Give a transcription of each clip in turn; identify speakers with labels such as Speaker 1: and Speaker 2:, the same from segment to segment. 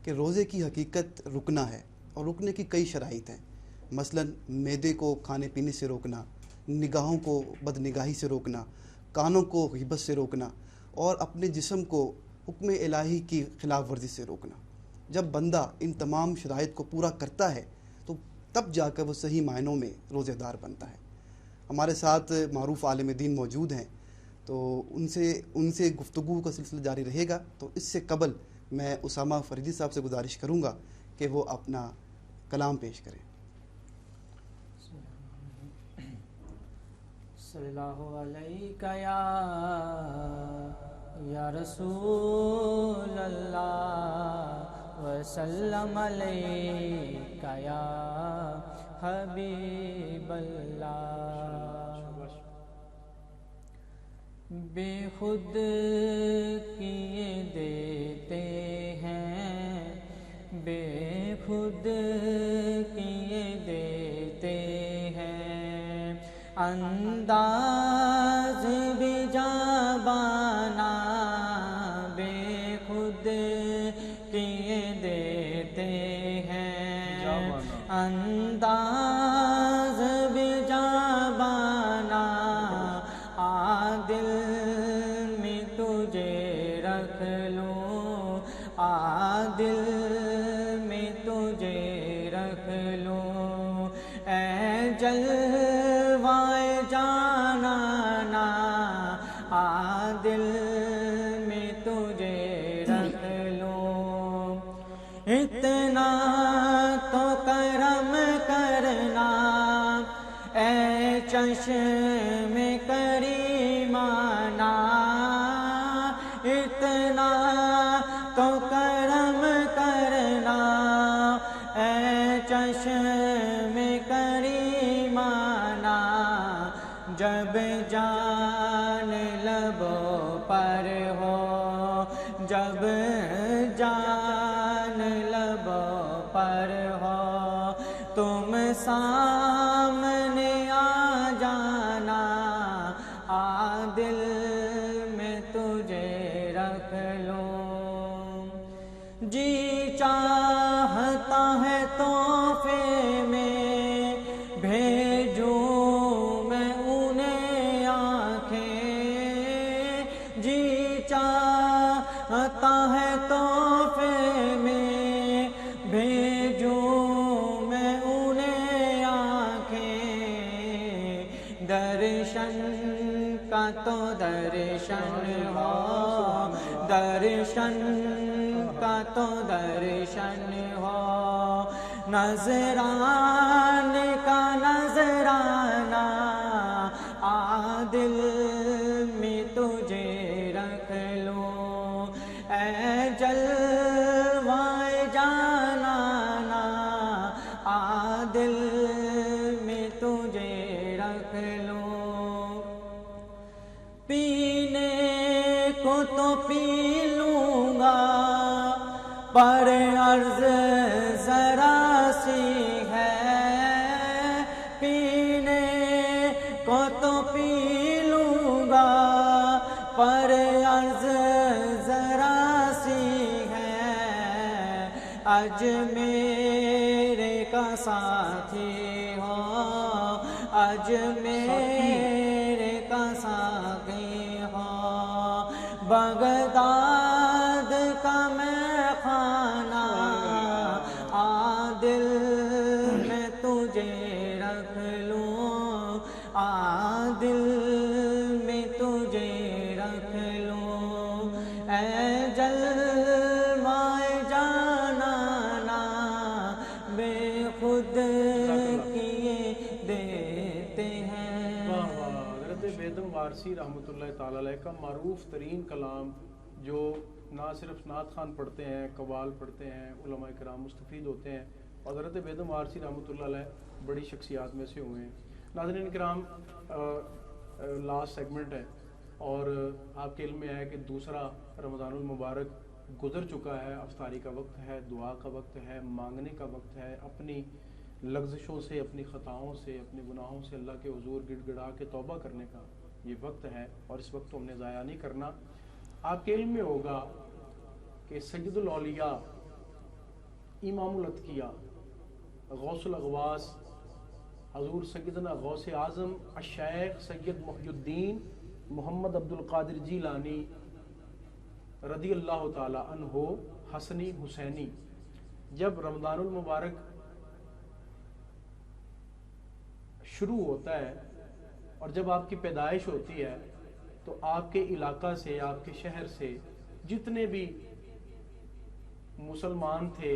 Speaker 1: کہ روزے کی حقیقت رکنا ہے، اور رکنے کی کئی شرائط ہیں. مثلاً معدے کو کھانے پینے سے روکنا، نگاہوں کو بد نگاہی سے روکنا، کانوں کو غیبت سے روکنا، اور اپنے جسم کو حکم الہی کی خلاف ورزی سے روکنا. جب بندہ ان تمام شرائط کو پورا کرتا ہے تو تب جا کر وہ صحیح معنوں میں روزہ دار بنتا ہے. ہمارے ساتھ معروف عالم دین موجود ہیں، تو ان سے گفتگو کا سلسلہ جاری رہے گا. تو اس سے قبل میں اسامہ فریدی صاحب سے گزارش کروں گا کہ وہ اپنا کلام پیش کریں.
Speaker 2: صلی اللہ علیہ یا رسول اللہ وسلم علیہ یا حبیب اللہ. بے خود کیے دیتے ہیں، بے خود کیے دیتے ہیں، انداز بھی جابانا بے خود کیے دیتے ہیں، انداز بھی جابانا عادل میں تجھے رکھ لوں، عادل میں تجھے رکھ لوں، اے جلوائے جانانا عادل میں تجھے رکھ لوں. اتنا تو کرم کرنا اے چشم کریمانہ، اتنا تو کرم کرنا اے چشم کریمانہ، جب جان لبوں پر ہو، جب جان لبوں پر ہو، تم سامنے آ جانا عادل میں تجھے رکھ لوں. جی چاہتا ہے تحفے میں بھیجوں میں انہیں آنکھیں، جی چاہتا ہے تحفے میں بھیجوں میں انہیں آنکھیں، درشن کا تو درشن ہو، درشن کا تو درشن ہو، نذران کا نذرانہ عادل میں تجھے رکھ لوں، اے جلوائے جانانا عادل میں تجھے رکھ لوں. پینے کو تو پی لوں گا پر عرض ذرا سی ہے، پینے کو تو پی لوں گا پر عرض ذرا سی ہے، اجمیر کا ساتھی ہو، اجمیر کا ساتھی ہو، بغداد کا میں خانہ عادل میں تجھے رکھ لوں، عادل میں تجھے رکھ لوں، اے جلوائے جانانا بے خود کیے دیتے ہیں.
Speaker 3: حضرت بیدم وارثی رحمۃ اللہ تعالی علیہ کا معروف ترین کلام، جو نہ صرف نعت خوان پڑھتے ہیں، قوال پڑھتے ہیں، علماء کرام مستفید ہوتے ہیں، اور حضرت بیدم وارثی رحمۃ اللہ علیہ بڑی شخصیات میں سے ہوئے ہیں. ناظرین کرام، لاسٹ سیگمنٹ ہے اور آپ کے علم میں ہے کہ دوسرا رمضان المبارک گزر چکا ہے. افطاری کا وقت ہے، دعا کا وقت ہے، مانگنے کا وقت ہے، اپنی لغزشوں سے، اپنی خطاؤں سے، اپنے گناہوں سے اللہ کے حضور گڑ گڑا کے توبہ کرنے کا یہ وقت ہے، اور اس وقت کو ہم نے ضائع نہیں کرنا. آپ کے علم میں ہوگا کہ سید الاولیاء امام الاتقیاء غوث الاغواس حضور سیدنا غوث اعظم الشیخ سید محی الدین محمد عبد القادر جیلانی رضی اللہ تعالی عنہ حسنی حسینی جب رمضان المبارک شروع ہوتا ہے اور جب آپ کی پیدائش ہوتی ہے تو آپ کے علاقہ سے آپ کے شہر سے جتنے بھی مسلمان تھے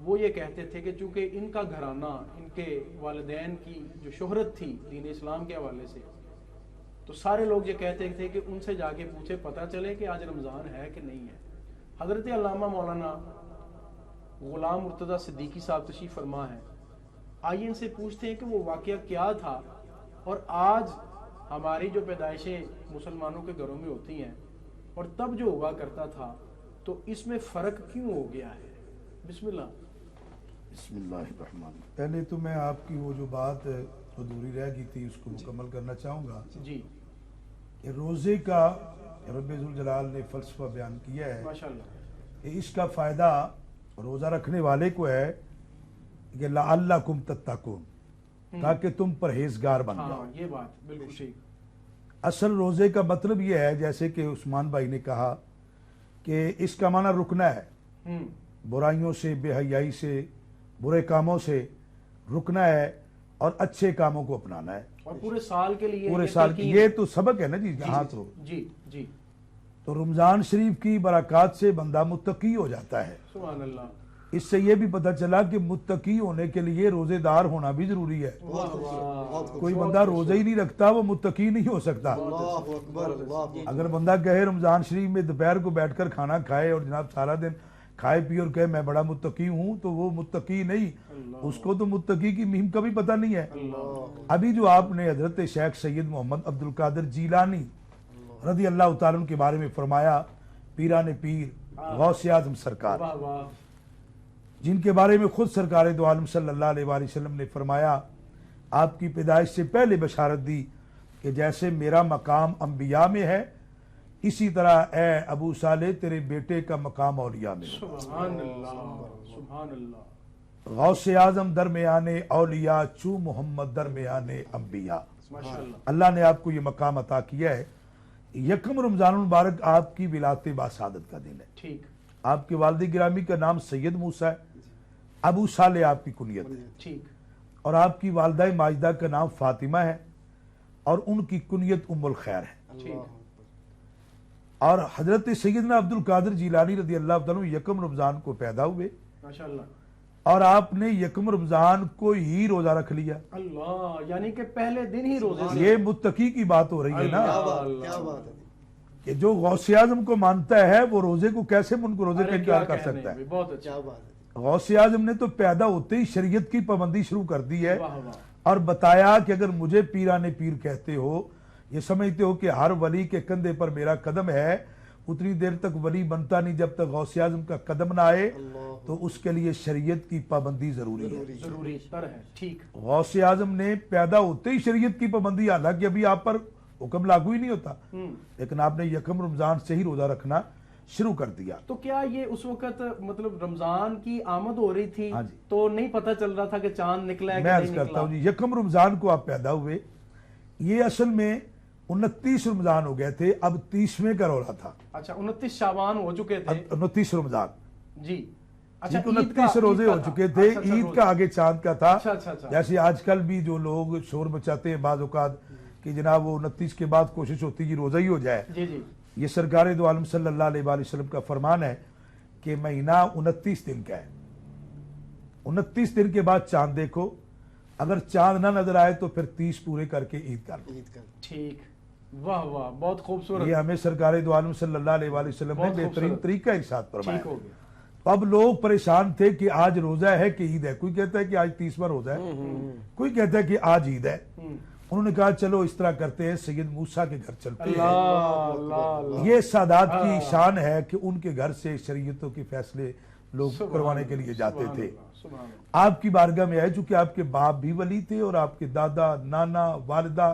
Speaker 3: وہ یہ کہتے تھے کہ چونکہ ان کا گھرانہ ان کے والدین کی جو شہرت تھی دین اسلام کے حوالے سے تو سارے لوگ یہ کہتے تھے کہ ان سے جا کے پوچھے پتہ چلے کہ آج رمضان ہے کہ نہیں ہے. حضرت علامہ مولانا غلام مرتضیٰ صدیقی صاحب تشریف فرما ہے. آئیے ان سے پوچھتے ہیں کہ وہ واقعہ کیا تھا اور آج ہماری جو پیدائشیں مسلمانوں کے گھروں میں ہوتی ہیں اور تب جو ہوا کرتا تھا تو اس میں فرق کیوں ہو گیا ہے. بسم اللہ.
Speaker 4: بسم اللہ الرحمن. پہلے تو میں آپ کی وہ جو بات ادھوری رہ گئی تھی اس کو مکمل کرنا چاہوں گا.
Speaker 3: جی
Speaker 4: کہ روزے کا رب ذوالجلال نے فلسفہ بیان کیا ہے
Speaker 3: ماشاءاللہ
Speaker 4: کہ اس کا فائدہ روزہ رکھنے والے کو ہے کہ لعلکم تتقون تاکہ تم پرہیزگار بن جاؤ.
Speaker 3: ہاں یہ بات بالکل ٹھیک.
Speaker 4: اصل روزے کا مطلب یہ ہے جیسے کہ عثمان بھائی نے کہا کہ اس کا معنی رکنا ہے، برائیوں سے، بے حیائی سے، برے کاموں سے رکنا ہے اور اچھے کاموں کو اپنانا ہے.
Speaker 3: اور پورے سال کے لیے
Speaker 4: پورے سال کی یہ تو سبق ہے نا جی. ہاتھ رو
Speaker 3: جی جی
Speaker 4: تو رمضان شریف کی برکات سے بندہ متقی ہو جاتا ہے.
Speaker 3: سبحان اللہ.
Speaker 4: اس سے یہ بھی پتہ چلا کہ متقی ہونے کے لیے روزے دار ہونا بھی ضروری ہے. کوئی بندہ روزہ ہی نہیں رکھتا وہ متقی نہیں ہو سکتا.
Speaker 1: اللہ اکبر اللہ.
Speaker 4: اگر بندہ کہے رمضان شریف میں دوپہر کو بیٹھ کر کھانا کھائے اور جناب سارا دن کھائے پی اور کہے میں بڑا متقی ہوں تو وہ متقی نہیں. اس کو تو متقی کی مہم کا بھی پتہ نہیں ہے. ابھی جو آپ نے حضرت شیخ سید محمد عبد القادر جیلانی رضی اللہ تعالیٰ عنہ کے بارے میں فرمایا، پیران پیر غوث اعظم سرکار، جن کے بارے میں خود سرکار دو عالم صلی اللہ علیہ وآلہ وسلم نے فرمایا، آپ کی پیدائش سے پہلے بشارت دی کہ جیسے میرا مقام انبیاء میں ہے اسی طرح اے ابو صالح تیرے بیٹے کا مقام اولیاء میں.
Speaker 3: سبحان اللہ سبحان اللہ.
Speaker 4: غوث اعظم درمیان اولیاء چو محمد درمیان انبیاء.
Speaker 3: ماشاءاللہ.
Speaker 4: اللہ نے آپ کو یہ مقام عطا کیا ہے. یکم رمضان المبارک آپ کی ولادت باسعادت کا دن ہے.
Speaker 3: ٹھیک.
Speaker 4: آپ کے والد گرامی کا نام سید موسیٰ ہے، ابو صالح آپ کی کنیت ہے،
Speaker 3: ٹھیک.
Speaker 4: اور آپ کی والدہ ماجدہ کا نام فاطمہ ہے اور ان کی کنیت ام الخیر ہے.
Speaker 3: ٹھیک.
Speaker 4: اور حضرت سیدنا عبد القادر جیلانی رضی اللہ تعالیٰ عنہ یکم رمضان کو پیدا ہوئے
Speaker 3: ماشاءاللہ.
Speaker 4: اور آپ نے یکم رمضان کو ہی روزہ رکھ لیا.
Speaker 3: اللہ یعنی کہ پہلے دن ہی روزے سے.
Speaker 4: یہ متقی کی بات ہو رہی ہے نا
Speaker 1: کیا بات ہے
Speaker 4: کہ جو غوث اعظم کو مانتا ہے وہ روزے کو کیسے ان کو روزے کا انکار کر سکتا ہے.
Speaker 3: بہت اچھا.
Speaker 1: کیا بات ہے.
Speaker 4: غوث اعظم نے تو پیدا ہوتے ہی شریعت کی پابندی شروع کر دی ہے
Speaker 3: واہ واہ.
Speaker 4: اور بتایا کہ اگر مجھے پیران پیر کہتے ہو، یہ سمجھتے ہو کہ ہر ولی کے کندھے پر میرا قدم ہے، اتنی دیر تک ولی بنتا نہیں جب تک غوث اعظم کا قدم نہ آئے، تو اس کے لیے شریعت کی پابندی ضروری ہے.
Speaker 3: ضروری تر ہے. ٹھیک.
Speaker 4: غوث اعظم نے پیدا ہوتے ہی شریعت کی پابندی، حالانکہ ابھی آپ پر حکم لاگو ہی نہیں ہوتا، لیکن آپ نے یکم رمضان سے ہی روزہ رکھنا شروع کر دیا.
Speaker 3: تو کیا یہ اس وقت مطلب رمضان کی آمد ہو رہی تھی
Speaker 4: ہاں جی.
Speaker 3: تو نہیں پتہ چل رہا تھا کہ چاند نکلا ہے کہ
Speaker 4: میں عرض
Speaker 3: نہیں
Speaker 4: کرتا
Speaker 3: نکلا؟
Speaker 4: ہوں جی، یکم رمضان کو آپ پیدا ہوئے، یہ اصل میں 29 رمضان ہو گئے تھے، اب 30ویں کا رہا تھا.
Speaker 3: اچھا 29 شعبان ہو چکے تھے.
Speaker 4: 29 رمضان
Speaker 3: جی. اچھا
Speaker 4: 29 روزے ہو چکے تھے. عید کا آگے چاند کا تھا.
Speaker 3: اچھا.
Speaker 4: جیسے آج کل بھی جو لوگ شور مچاتے ہیں بعض اوقات کہ جناب وہ 29 کے بعد کوشش ہوتی ہے روزہ ہی ہو جائے.
Speaker 3: جی جی.
Speaker 4: یہ سرکار دو عالم صلی اللہ علیہ وآلہ وسلم کا فرمان ہے کہ مہینہ 29 دن کا ہے. 29 دن کے بعد چاند دیکھو، اگر چاند نہ نظر آئے تو پھر 30 پورے کر کے عید کر لو.
Speaker 3: ٹھیک. واہ واہ بہت خوبصورت.
Speaker 4: یہ ہمیں سرکار دو عالم صلی اللہ علیہ وآلہ وسلم نے
Speaker 3: بہت
Speaker 4: بہترین
Speaker 3: خوبصورت.
Speaker 4: طریقہ ارشاد فرمایا.
Speaker 3: ٹھیک ہو گیا.
Speaker 4: اب لوگ پریشان تھے کہ آج روزہ ہے کہ عید ہے. کوئی کہتا ہے کہ آج 30واں روزہ ہے، کوئی کہتا ہے کہ آج عید ہے. انہوں نے کہا چلو اس طرح کرتے ہیں، سید موسیٰ کے گھر چلتے ہیں.
Speaker 3: اللہ.
Speaker 4: یہ سادات کی شان ہے کہ ان کے گھر سے شریعتوں کے فیصلے لوگ کروانے کے لیے جاتے تھے. آپ کی بارگاہ میں ہے چونکہ آپ کے باپ بھی ولی تھے اور آپ کے دادا، نانا، والدہ،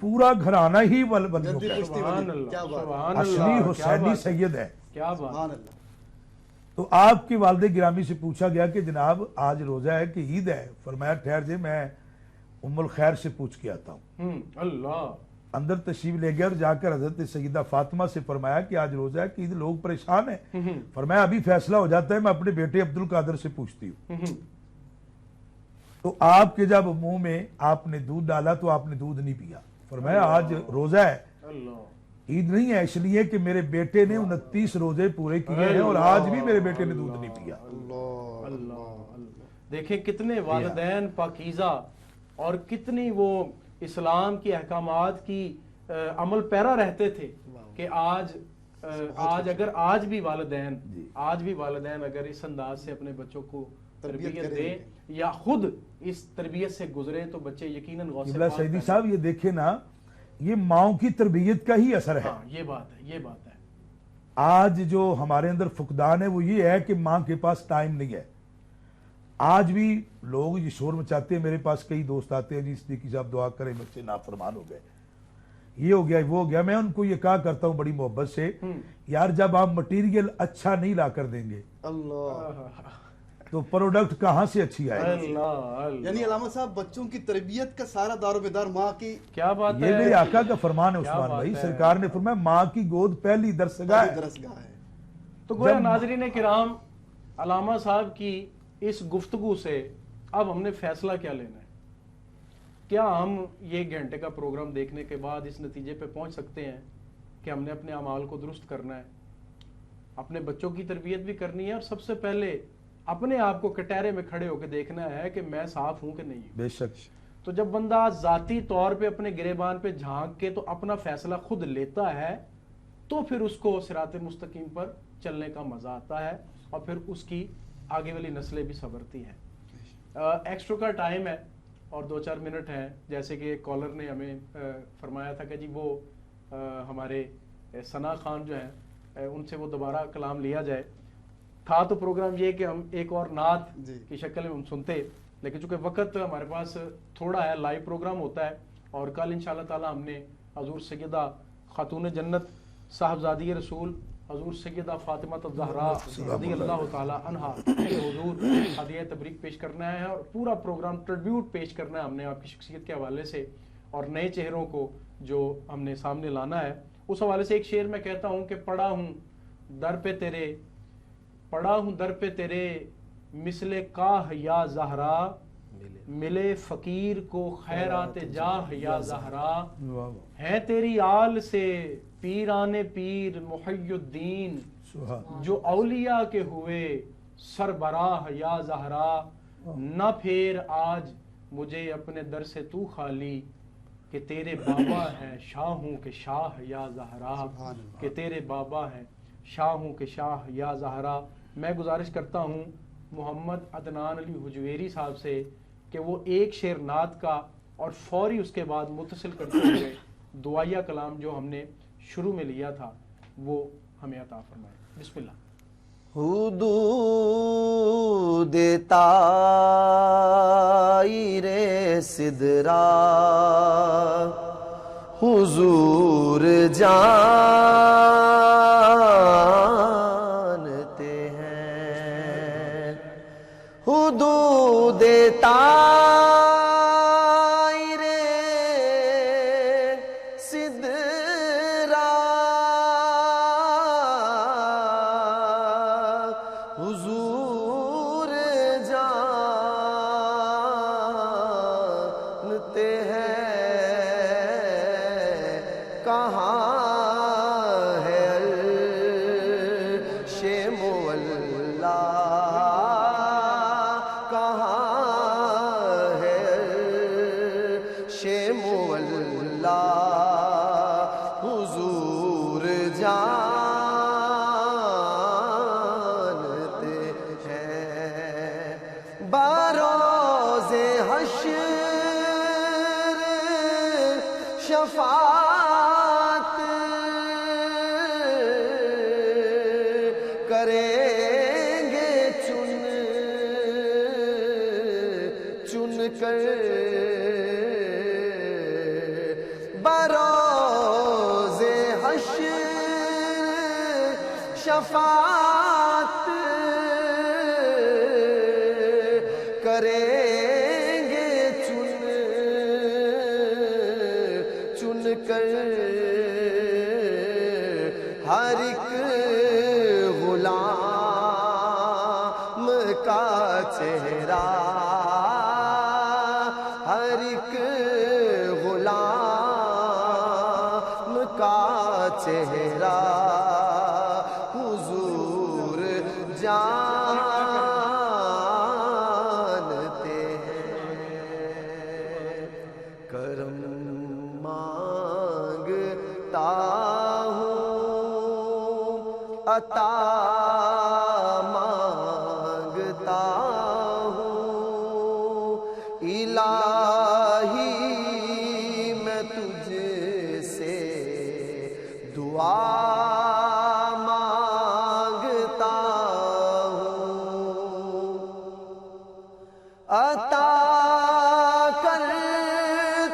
Speaker 4: پورا گھرانہ ہی ولیوں کا ہے.
Speaker 3: سبحان اللہ.
Speaker 1: کیا بات.
Speaker 3: سبحان
Speaker 4: اصلی
Speaker 3: اللہ.
Speaker 4: حسینی سید ہے.
Speaker 3: کیا بات.
Speaker 1: سبحان اللہ.
Speaker 4: تو آپ کی والد گرامی سے پوچھا گیا کہ جناب آج روزہ ہے کہ عید ہے؟ فرمایا ٹھہر جائے میں ام الخیر سے پوچھ کے آتا ہوں.
Speaker 3: اللہ.
Speaker 4: اندر تشریف لے گیا اور جا کر حضرت سیدہ فاطمہ سے فرمایا کہ آج روزہ ہے کہ عید، لوگ پریشان ہیں. فرمایا ابھی فیصلہ ہو جاتا ہے، میں اپنے بیٹے عبد القادر سے پوچھتی ہوں. تو آپ کے جب منہ میں آپ نے دودھ ڈالا تو آپ نے دودھ نہیں پیا. فرمایا آج روزہ ہے، عید نہیں ہے، اس لیے کہ میرے بیٹے نے 29 روزے پورے کیے ہیں اور آج بھی میرے بیٹے نے دودھ نہیں پیا.
Speaker 3: دیکھیں کتنے والدین پاکیزہ اور کتنی وہ اسلام کی احکامات کی عمل پیرا رہتے تھے کہ آج اگر آج بھی والدین اگر اس انداز سے اپنے بچوں کو تربیت دیں یا خود اس تربیت سے گزرے تو بچے یقیناً غوث پاک
Speaker 4: سیدی صاحب یہ دیکھیں نا، یہ ماؤں کی تربیت کا ہی اثر ہے.
Speaker 3: یہ بات ہے.
Speaker 4: آج جو ہمارے اندر فقدان ہے وہ یہ ہے کہ ماں کے پاس ٹائم نہیں ہے. آج بھی لوگ یہ شور مچاتے ہیں، میرے پاس کئی دوست آتے ہیں جی صدیقی صاحب دعا کریں مجھ سے نافرمان ہو گئے، یہ ہو گیا وہ ہو گیا. میں ان کو یہ کہا کرتا ہوں بڑی محبت سے، یار جب آپ مٹیریل اچھا نہیں لا کر دیں گے تو پروڈکٹ کہاں سے اچھی آئے گی؟
Speaker 1: یعنی علامہ صاحب بچوں کی تربیت کا سارا دار و بیدار ماں کی،
Speaker 3: کیا بات ہے.
Speaker 4: یہ میرے آقا کا فرمان ہے عثمان بھائی، سرکار نے فرمایا ماں کی گود پہلی درسگاہ ہے.
Speaker 3: تو گویا ناظرین کرام، علامہ صاحب کی اس گفتگو سے اب ہم نے فیصلہ کیا لینا ہے؟ کیا ہم یہ گھنٹے کا پروگرام دیکھنے کے بعد اس نتیجے پہ پہنچ سکتے ہیں کہ ہم نے اپنے اعمال کو درست کرنا ہے، اپنے بچوں کی تربیت بھی کرنی ہے، اور سب سے پہلے اپنے آپ کو کٹہرے میں کھڑے ہو کے دیکھنا ہے کہ میں صاف ہوں کہ نہیں ہوں؟
Speaker 4: بے شک.
Speaker 3: تو جب بندہ ذاتی طور پہ اپنے گریبان پہ جھانک کے تو اپنا فیصلہ خود لیتا ہے تو پھر اس کو صراط مستقیم پر چلنے کا مزہ آتا ہے، اور پھر اس کی آگے والی نسلیں بھی سنورتی ہیں. ایکسٹرا کا ٹائم ہے اور 2-4 منٹ ہیں، جیسے کہ ایک کالر نے ہمیں فرمایا تھا کہ جی وہ ہمارے ثنا خان جو ہیں ان سے وہ دوبارہ کلام لیا جائے. تھا تو پروگرام یہ کہ ہم ایک اور نعت کی شکل میں ہم سنتے، لیکن چونکہ وقت ہمارے پاس تھوڑا ہے، لائیو پروگرام ہوتا ہے، اور کل انشاءاللہ تعالی ہم نے حضور سیدہ خاتون جنت صاحبزادی رسول حضور سیدہ فاطمہ الزہراء رضی اللہ تعالی عنہا کے حضور ہدیہ تبریک پیش کرنا ہے، اور پورا پروگرام ٹریبیوٹ پیش کرنا ہے ہم نے آپ کی شخصیت کے حوالے سے، اور نئے چہروں کو جو ہم نے سامنے لانا ہے. اس حوالے سے ایک شعر میں کہتا ہوں کہ پڑا ہوں در پہ تیرے مثل کاہ یا زہرا، ملے فقیر کو خیرات جاہ یا زہرا، ہے تیری آل سے پیران پیر محی الدین، جو اولیاء کے ہوئے سربراہ یا زہرا، نہ پھیر آج مجھے اپنے در سے تو خالی، کہ تیرے بابا ہیں شاہوں کے شاہ یا زہرا، کہ تیرے بابا ہیں شاہوں کے شاہ یا زہرا. میں گزارش کرتا ہوں محمد عدنان علی حجویری صاحب سے کہ وہ ایک شعر نعت کا اور فوری اس کے بعد متصل کرتے ہوئے دعائیہ کلام جو ہم نے شروع میں لیا تھا وہ ہمیں عطا فرمائے. بسم اللہ.
Speaker 5: حدود طائر سدرا حضور جانتے ہیں، حدود طائر سدرا حضور جانتے ہیں، کہاں ہے عرش مولا، کہاں ہے عرش مولا، حضور جانتے ہیں. بروز حشر شفاعت کریں گے چن کر، بروز حشر شفاعت کر ہر ایک غلام کا چہرہ، ہر ایک غلام کا چہرہ حضور جانتے ہیں۔ کرم مانگتا ہوں، عطا مانگتا ہوں، الہی میں تجھ سے دعا مانگتا ہوں، عطا کر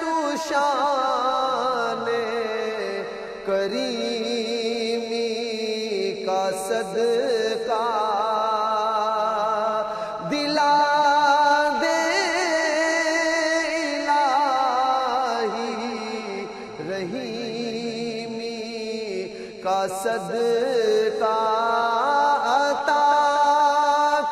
Speaker 5: تو شان کریمی کا صدقہ، دلا دے الہی رحیمی کا صدقہ، عطا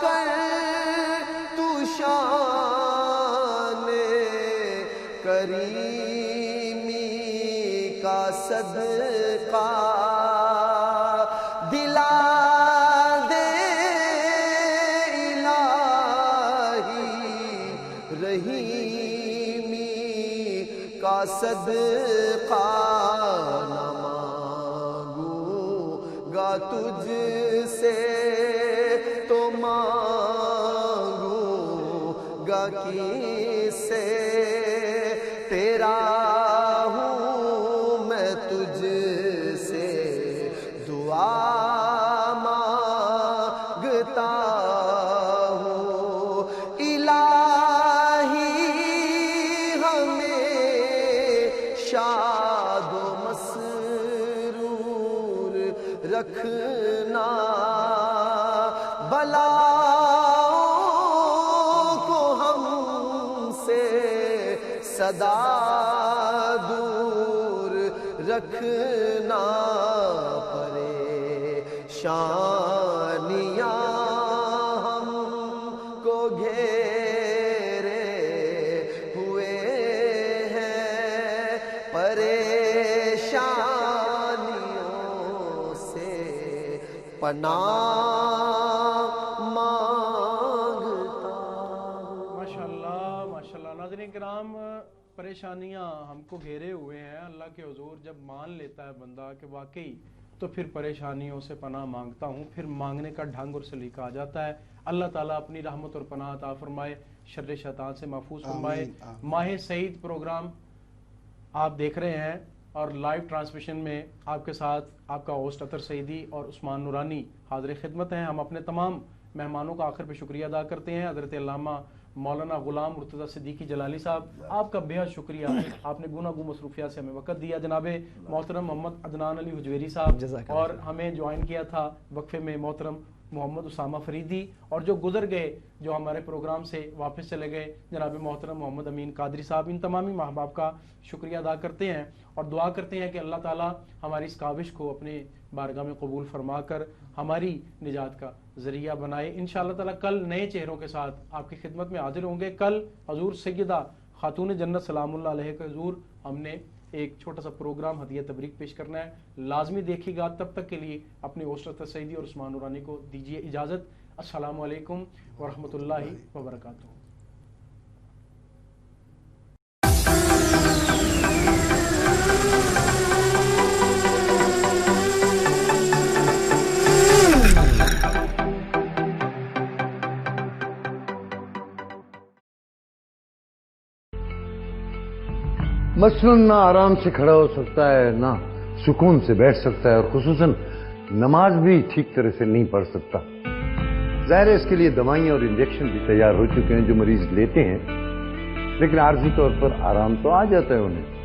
Speaker 5: کر تو شان کریمی کا صدقہ، دلا دے الہی رحیمی کا صدقہ، نہ مانگوں گا تجھ سے تو مانگوں گا کس سے، تیرا ہوں میں تجھ سے دعا مانگتا ہوں، الہی ہمیں شاد و مسرور رکھنا، بلاؤں کو ہم سے سدا دور رکھنا، پریشانیاں ہم کو گھیرے ہوئے ہیں، پریشانیوں سے پناہ مانگتا ہوں۔
Speaker 3: ماشاءاللہ ماشاءاللہ۔ ناظرین کرام، پریشانیاں ہم کو گھیرے ہوئے ہیں، اللہ کے حضور جب مان لیتا ہے بندہ کہ واقعی تو پھر پریشانیوں سے پناہ مانگتا ہوں، پھر مانگنے کا ڈھنگ اور سلیقہ آ جاتا ہے۔ اللہ تعالیٰ اپنی رحمت اور پناہ عطا فرمائے، شر شیطان سے محفوظ فرمائے۔ ماہ سعید پروگرام آپ دیکھ رہے ہیں اور لائیو ٹرانسمیشن میں آپ کے ساتھ آپ کا ہوسٹ اطہر سعیدی اور عثمان نورانی حاضر خدمت ہیں۔ ہم اپنے تمام مہمانوں کا آخر پہ شکریہ ادا کرتے ہیں، حضرت علامہ مولانا غلام مرتضیٰ صدیقی جلالی صاحب، آپ کا بے حد شکریہ، آپ نے گوناگوں مصروفیات سے ہمیں وقت دیا۔ جناب محترم محمد عدنان علی حجویری صاحب، اور ہمیں جوائن کیا تھا وقفے میں محترم محمد اسامہ فریدی، اور جو گزر گئے، جو ہمارے پروگرام سے واپس چلے گئے، جناب محترم محمد امین قادری صاحب، ان تمامی احباب کا شکریہ ادا کرتے ہیں اور دعا کرتے ہیں کہ اللہ تعالیٰ ہماری اس کاوش کو اپنے بارگاہ میں قبول فرما کر ہماری نجات کا ذریعہ بنائے۔ انشاءاللہ تعالیٰ کل نئے چہروں کے ساتھ آپ کی خدمت میں حاضر ہوں گے۔ کل حضور سیدہ خاتون جنت سلام اللہ علیہ کے حضور ہم نے ایک چھوٹا سا پروگرام ہدیہ تبریک پیش کرنا ہے، لازمی دیکھیے گا۔ تب تک کے لیے اپنے ہوسٹ اطہر سعیدی اور عثمان نورانی کو دیجیے اجازت۔ السلام علیکم ورحمۃ اللہ وبرکاتہ۔
Speaker 6: مثلاً نہ آرام سے کھڑا ہو سکتا ہے، نہ سکون سے بیٹھ سکتا ہے، اور خصوصاً نماز بھی ٹھیک طرح سے نہیں پڑھ سکتا۔ ظاہر ہے اس کے لیے دوائیاں اور انجیکشن بھی تیار ہو چکے ہیں جو مریض لیتے ہیں، لیکن عارضی طور پر آرام تو آ جاتا ہے انہیں۔